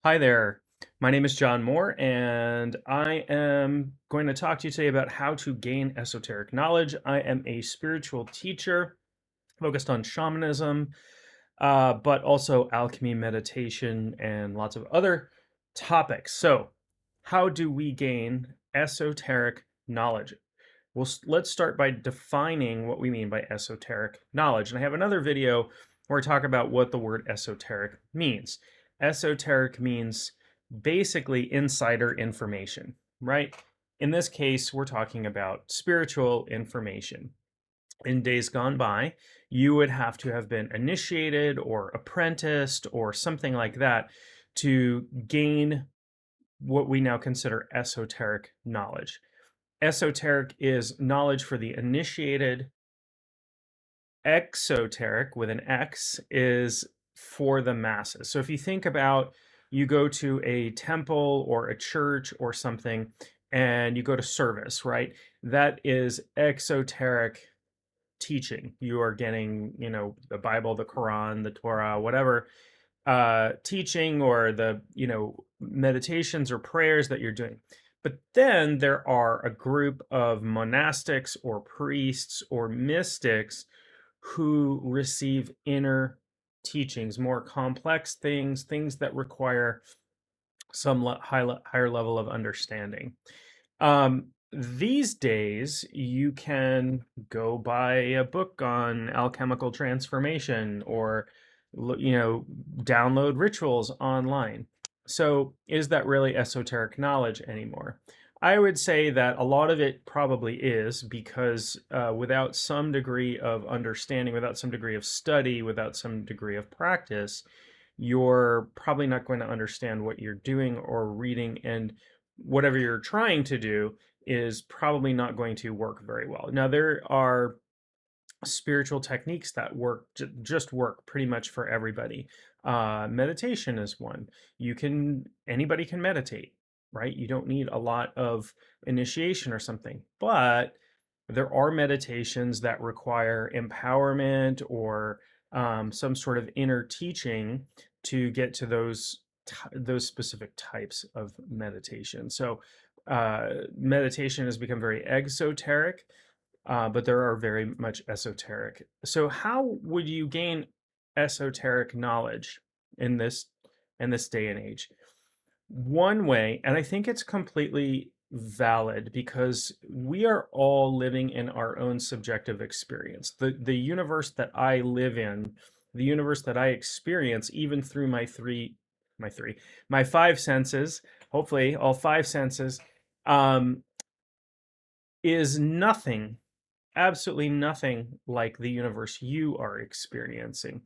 Hi there. My name is John Moore, and I am going to talk to you today about how to gain esoteric knowledge. I am a spiritual teacher focused on shamanism, but also alchemy, meditation, and lots of other topics. So, how do we gain esoteric knowledge? Well, let's start by defining what we mean by esoteric knowledge. And I have another video where I talk about what the word esoteric means. Esoteric means basically insider information, right? In this case, we're talking about spiritual information. In days gone by, you would have to have been initiated or apprenticed or something like that to gain what we now consider esoteric knowledge. Esoteric is knowledge for the initiated. Exoteric with an X is for the masses. So if you think about, you go to a temple or a church or something and you go to service, right? That is exoteric teaching. You are getting, the Bible, the Quran, the Torah, whatever teaching, or the, meditations or prayers that you're doing. But then there are a group of monastics or priests or mystics who receive inner teachings, more complex things, things that require some higher level of understanding. These days, you can go buy a book on alchemical transformation, or download rituals online. So, is that really esoteric knowledge anymore? I would say that a lot of it probably is, because without some degree of understanding, without some degree of study, without some degree of practice, you're probably not going to understand what you're doing or reading, and whatever you're trying to do is probably not going to work very well. Now, there are spiritual techniques that just work pretty much for everybody. Meditation is one. Anybody can meditate, right? You don't need a lot of initiation or something, but there are meditations that require empowerment or some sort of inner teaching to get to those specific types of meditation. So meditation has become very exoteric, but there are very much esoteric. So how would you gain esoteric knowledge in this day and age? One way, and I think it's completely valid, because we are all living in our own subjective experience. The universe that I live in, the universe that I experience, even through my five senses, hopefully all five senses, um, is nothing, absolutely nothing like the universe you are experiencing.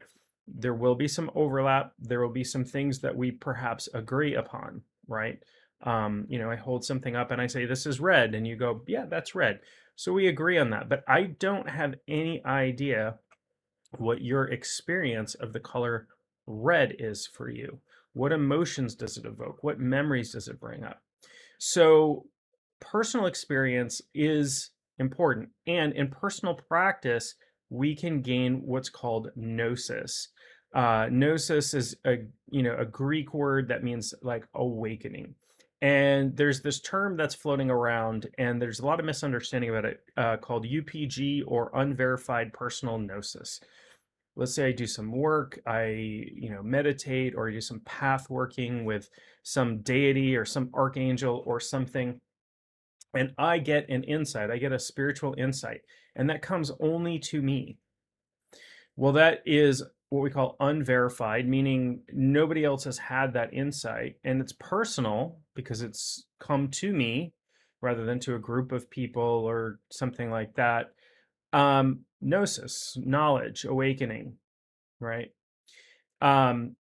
There will be some overlap. There will be some things that we perhaps agree upon, right? I hold something up and I say, this is red. And you go, yeah, that's red. So we agree on that. But I don't have any idea what your experience of the color red is for you. What emotions does it evoke? What memories does it bring up? So personal experience is important. And in personal practice, we can gain what's called gnosis. Gnosis is a Greek word that means like awakening. And there's this term that's floating around, and there's a lot of misunderstanding about it, called UPG, or unverified personal gnosis. Let's say I do some work, I meditate, or I do some path working with some deity or some archangel or something, and I get an insight, I get a spiritual insight, and that comes only to me. Well, that is what we call unverified, meaning nobody else has had that insight, and it's personal because it's come to me rather than to a group of people or something like that. Gnosis, knowledge, awakening, right? Um,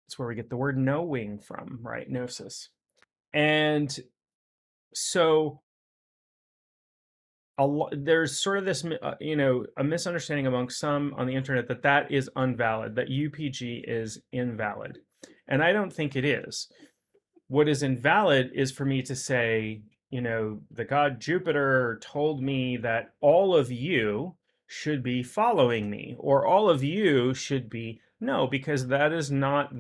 it's where we get the word knowing from, right? Gnosis. And so there's sort of this, a misunderstanding among some on the internet that is invalid, that UPG is invalid. And I don't think it is. What is invalid is for me to say, the god Jupiter told me that all of you should be following me, or all of you should be, no, because that is not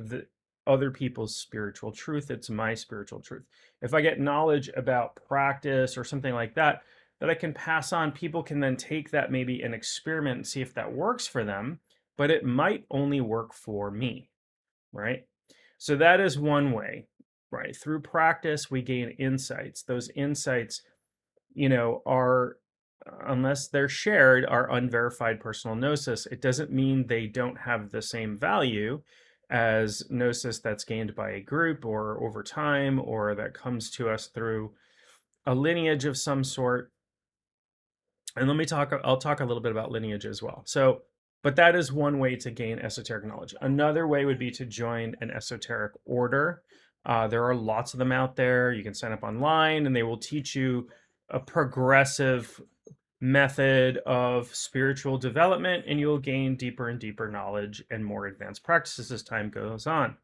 other people's spiritual truth. It's my spiritual truth. If I get knowledge about practice or something like that, that I can pass on, people can then take that maybe and experiment and see if that works for them, but it might only work for me, right? So that is one way, right? Through practice, we gain insights. Those insights, are, unless they're shared, are unverified personal gnosis. It doesn't mean they don't have the same value as gnosis that's gained by a group or over time, or that comes to us through a lineage of some sort. And I'll talk a little bit about lineage as well. So, but that is one way to gain esoteric knowledge. Another way would be to join an esoteric order. There are lots of them out there. You can sign up online and they will teach you a progressive method of spiritual development, and you'll gain deeper and deeper knowledge and more advanced practices as time goes on.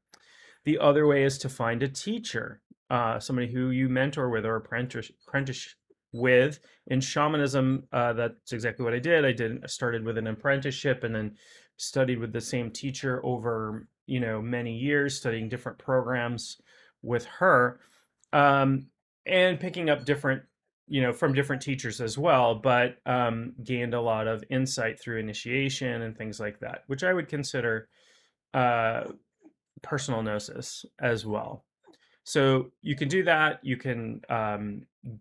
The other way is to find a teacher, somebody who you mentor with or apprentice with. In shamanism, that's exactly what I did. I started with an apprenticeship and then studied with the same teacher over many years, studying different programs with her, and picking up different from different teachers as well, but gained a lot of insight through initiation and things like that, which I would consider personal gnosis as well. So you can do that. You can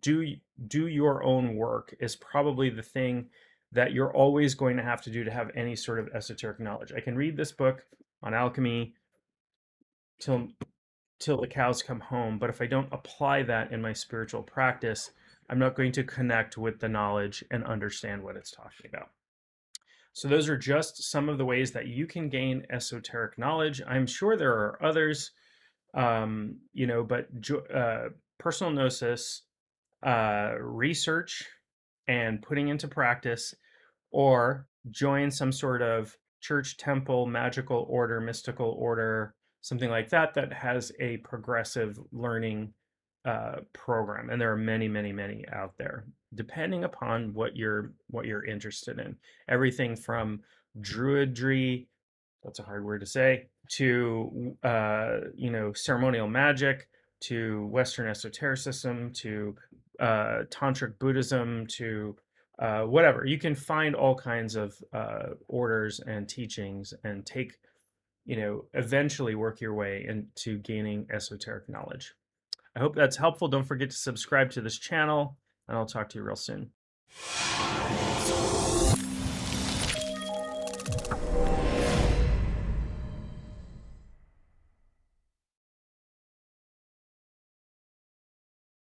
do your own work is probably the thing that you're always going to have to do to have any sort of esoteric knowledge. I can read this book on alchemy till the cows come home, but if I don't apply that in my spiritual practice, I'm not going to connect with the knowledge and understand what it's talking about. So those are just some of the ways that you can gain esoteric knowledge. I'm sure there are others, but personal gnosis, research and putting into practice, or join some sort of church, temple, magical order, mystical order, something like that, that has a progressive learning program. And there are many, many, many out there, depending upon what you're interested in. Everything from druidry, that's a hard word to say, to ceremonial magic, to Western esotericism, to tantric Buddhism, to whatever. You can find all kinds of orders and teachings and eventually work your way into gaining esoteric knowledge. I hope that's helpful. Don't forget to subscribe to this channel, and I'll talk to you real soon.